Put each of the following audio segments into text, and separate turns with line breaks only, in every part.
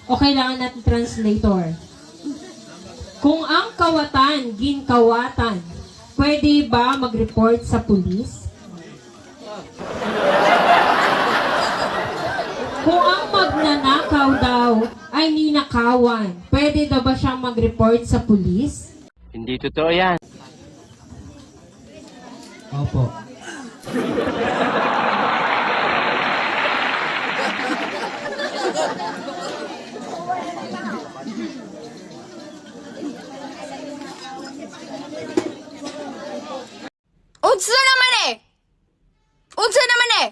O kailangan natin translator? Kung ang kawatan, ginkawatan, pwede ba mag-report sa pulis? Kung ang magnanakaw daw ay ninakawan, pwede daw ba siyang mag-report sa pulis?
Hindi totoo yan.
Opo.
Unsa naman eh? Unsa naman eh?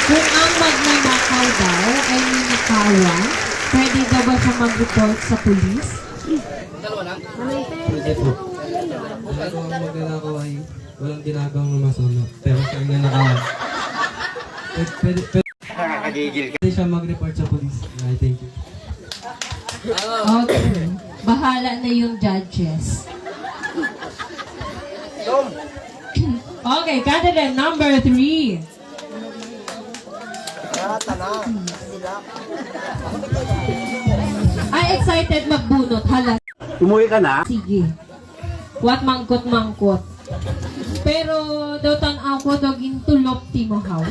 Kung ang magnanakaw daw ay ninakawan, pwede daw ba siya mag-report sa pulis?
Pwede po. Dahil kung ang magnanakaw ay walang ginagawang masama. Pero siya ang nanakawan. Pwede siya mag-report sa police. I thank you.
Okay. Bahala na yung judges. Okay, candidate number 3. Ay, excited magbunot. Hala.
Umuwi ka na?
Sige. What mangkot-mangkot. Pero daw tanaw ko daw gintulop ti mo haw.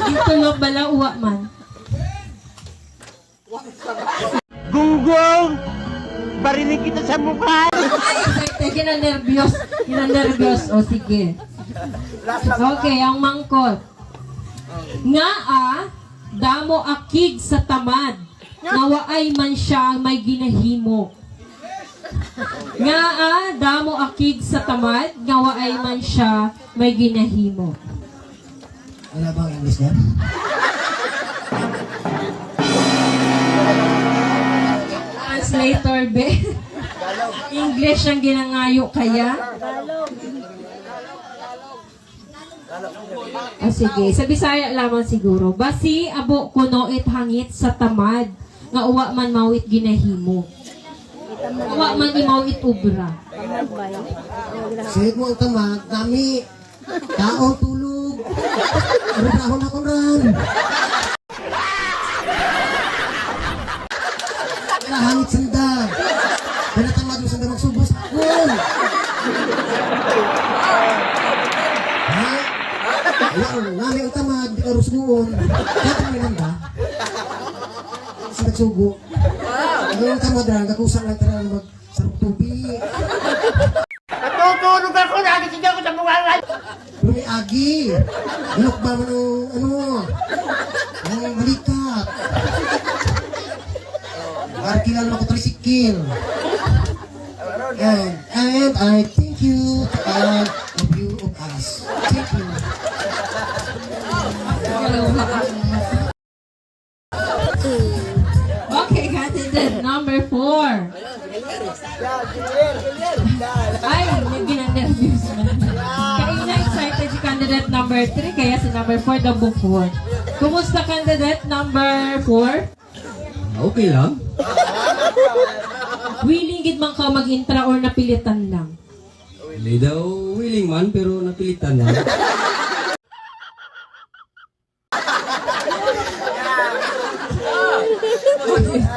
Gintulop bala uwa man.
Gunggong! Barinig kita sa mukha!
Excited, gina-nervyos. O sige. Okay, ang mangkot. Nga damo akig sa tamad. Nawaay man siya may ginahimo. Nga damo akig sa tamad. Nawaay man siya may ginahimo.
Wala bang English niya?
Translator, be. English ang ginangayo kaya? O sige, sa Bisaya lamang siguro. Basi abo kuno it hangit sa tamad. Nga uwa man mawit ginahimo. Uwa man imawit ubra.
Sahit mo ang tamad, dami. Taong tulog. Rurahon ako ran. Nahangit sanda. Pinatamad mo sanda magsubos ako. Ha? Nami ang tamad, di ka rusuon. Kaya kami nanda. Sa nagsugo. Ano ang tamad ran, kakusang lang tara magsarap tubig.
Natutulog ako! Nagising ako sa buwangan!
Lumi agi. Ilok ba mo nung, ang balikat. Markilan mo ko trisikil. And I thank you to all of you of us. Thank you.
Okay, candidate number 4. Ay, ginang-nervous man. Kaya na-excited si candidate number 3, kaya si number 4 daw bukod. Kumusta candidate number 4?
Okay lang.
Willing gid man ka mag-intra or napilitan lang?
Hindi daw willing man pero napilitan na.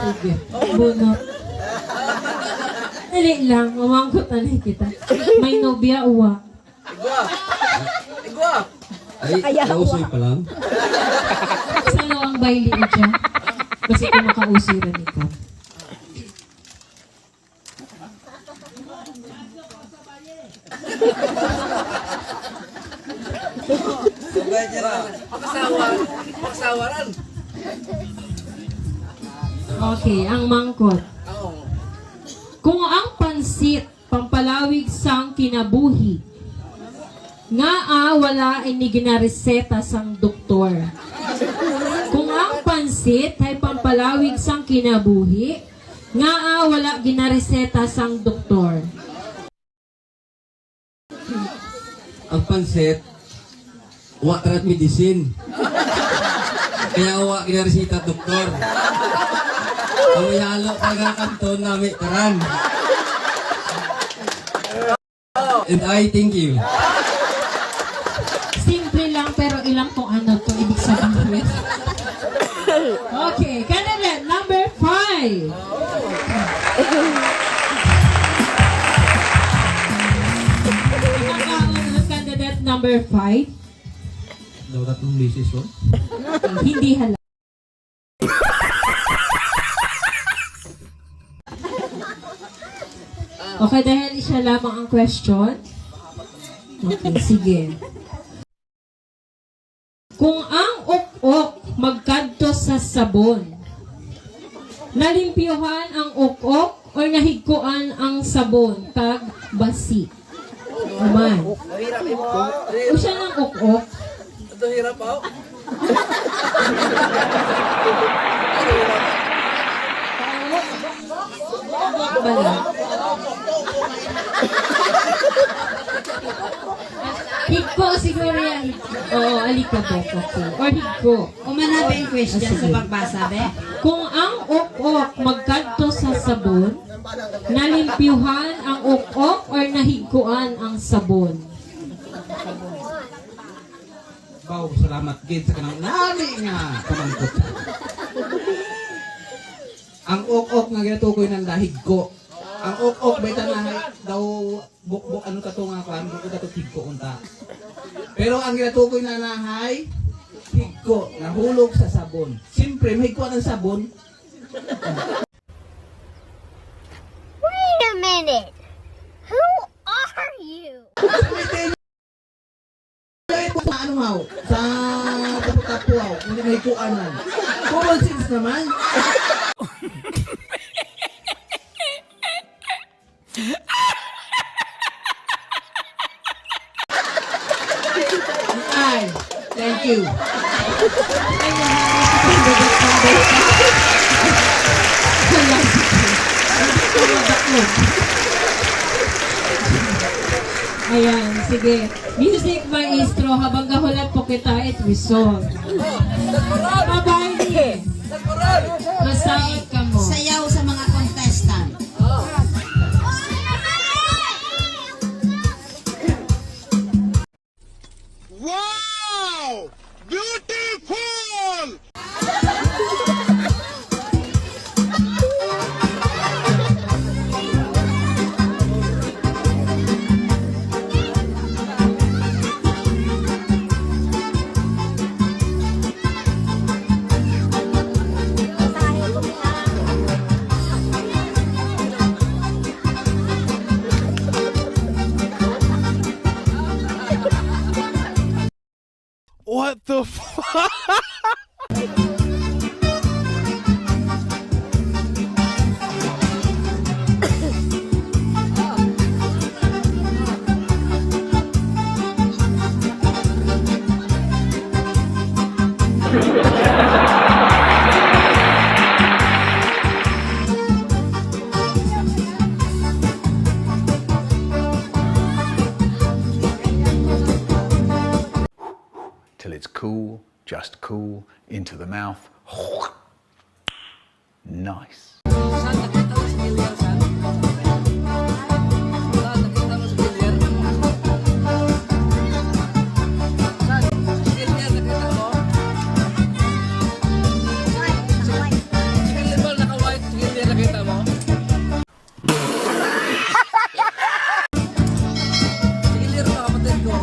Sige, bunot. Dali lang, mamangkot na lang kita. May nobya, uwa.
Ay, nausoy pa lang.
Saan ang baili dyan? Kasi kung makausiran ikaw. Okay, ang mangkot. Kung ang pansit, pampalawig sang kinabuhi, nga wala ini ginareseta sang doktor. Kung ang pansit ay pampalawig sang kinabuhi, nga wala ginareseta sang doktor.
Ang pansit, wa tarat medicine. Kaya wa kinaresita doktor. Ang ihalo taga kanton namin taran. And I thank you.
Simple lang pero ilang kung ano to ibig sabihin. Okay, candidate number 5. Candidate number 5.
Daw tatlong beses yun.
Hindi halal. Okay, dahil isa lamang ang question. Okay, sige. Kung ang ukok magkadto sa sabon, nalimpyuhan ang ukok o nahigkuan ang sabon kag basi. Naman. O siya ng ukok.
Ito hirap ako.
Bala. Higko siguro yan. Oo, alikabok. Okay. Or higko.
Umana ba yung question
Ah, sige.
sa pagbasa, be?
Kung ang ukok magkadto sa sabon, nalimpyuhan ang ukok or nahigkuan ang sabon?
Wow, salamat gid sa kanang nami nga pamangkot. Ang ok-ok nga ginatukoy ng lahig ko. Ang ok-ok bay tanahay daw bukbok ano ka to nga kwan ko dato higko unta. Pero ang ginatukoy na nahay higko nahulog sa sabon. Siyempre may higko ng sabon.
Wait a minute. Who are you?
Sa ano haw? Sa tapo-tapo haw. Hindi may higkoan man. Common sense naman. Ay, thank you.
Ayan, sige. Music maestro, habang gahulat po kita, it resolve. Mabay Masangit ka mo.
Sayaw sa mga contestant.
Wow! Beautiful! What the fuck?
Till it's cool, just cool, into the mouth. Nice.
Saan nakita mo si Gilian, saan? Saan nakita mo si Gilian? Saan? Si Gilian nakita mo? Si Gilian ba naka-white? Si Gilian nakita mo? Si Gilian ba kapatid ko?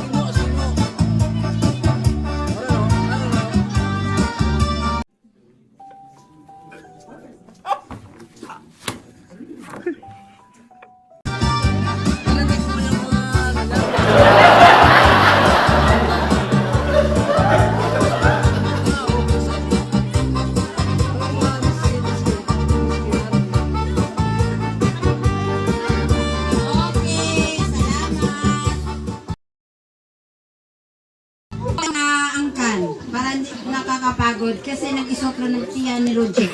Sino? Sino? Ano? Ano? Narinig mo yung mga
Okay, salamat. Angkan, para hindi nakakapagod kasi nag-isoplo ng tiyan ni Roger.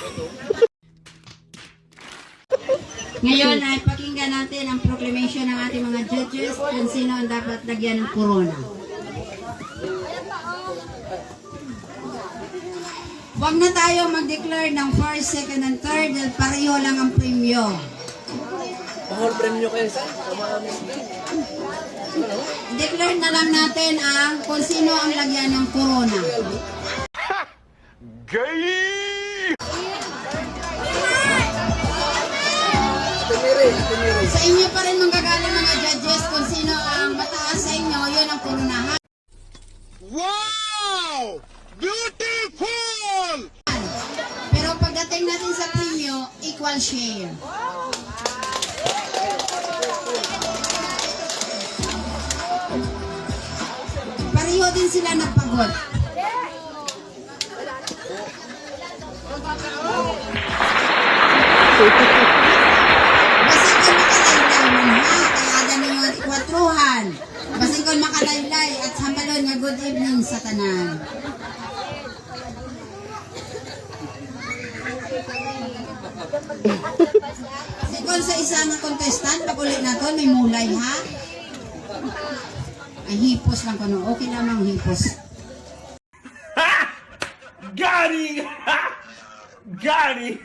Ngayon ay pakinggan natin ang proclamation ng ating mga judges kung sino ang dapat lagyan ng corona. Huwag na tayo mag-declare ng first, second, and third dahil pareho lang ang premyo.
Mahal premyo kayo sa
Declare na lang natin ang kung sino ang lagyan ng corona. Sa inyo pa rin manggagaling mga judges kung sino ang mataas sa inyo, yun ang koronahan.
Wow! Beautiful!
Pero pagdating natin sa premyo, equal share. Pareho din sila nagpagod. Basin kung makalaylay man ha, kaya ganun yung kwatruhan. Basin kung makalaylay at sambalon nga good evening sa tanan. Kasi kung sa isa nga contestant, pag ulit na to, may mulay ha. Ay hipos lang ko no. Okay lamang hipos.
Gary! Gary!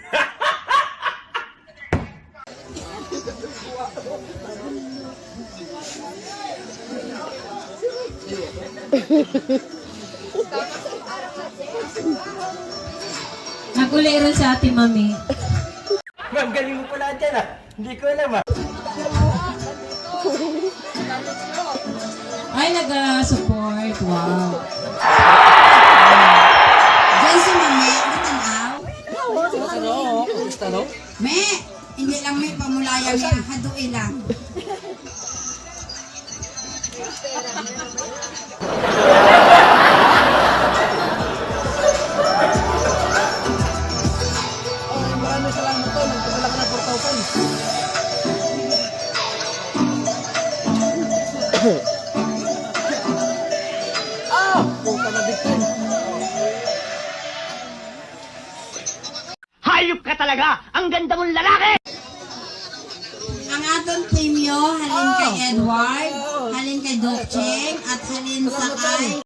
Naguli rin sa ate mami.
Ma'am, galing mo pala dyan ah. Hindi ko alam ah.
Ay, nag-support. Wow.
Diyan si Mami, natanaw.
Ano? Kumusta no?
Me, hindi lang may pamulayan niya, haduin lang.
Maraming salamat to. Nagpadala ka ng 4,000. Puta na bitin.
Hayop ka talaga! Ang ganda mong lalaki!
Ang atong premyo, halin kay Edward, halin kay Doc Cheng, at halin sa kay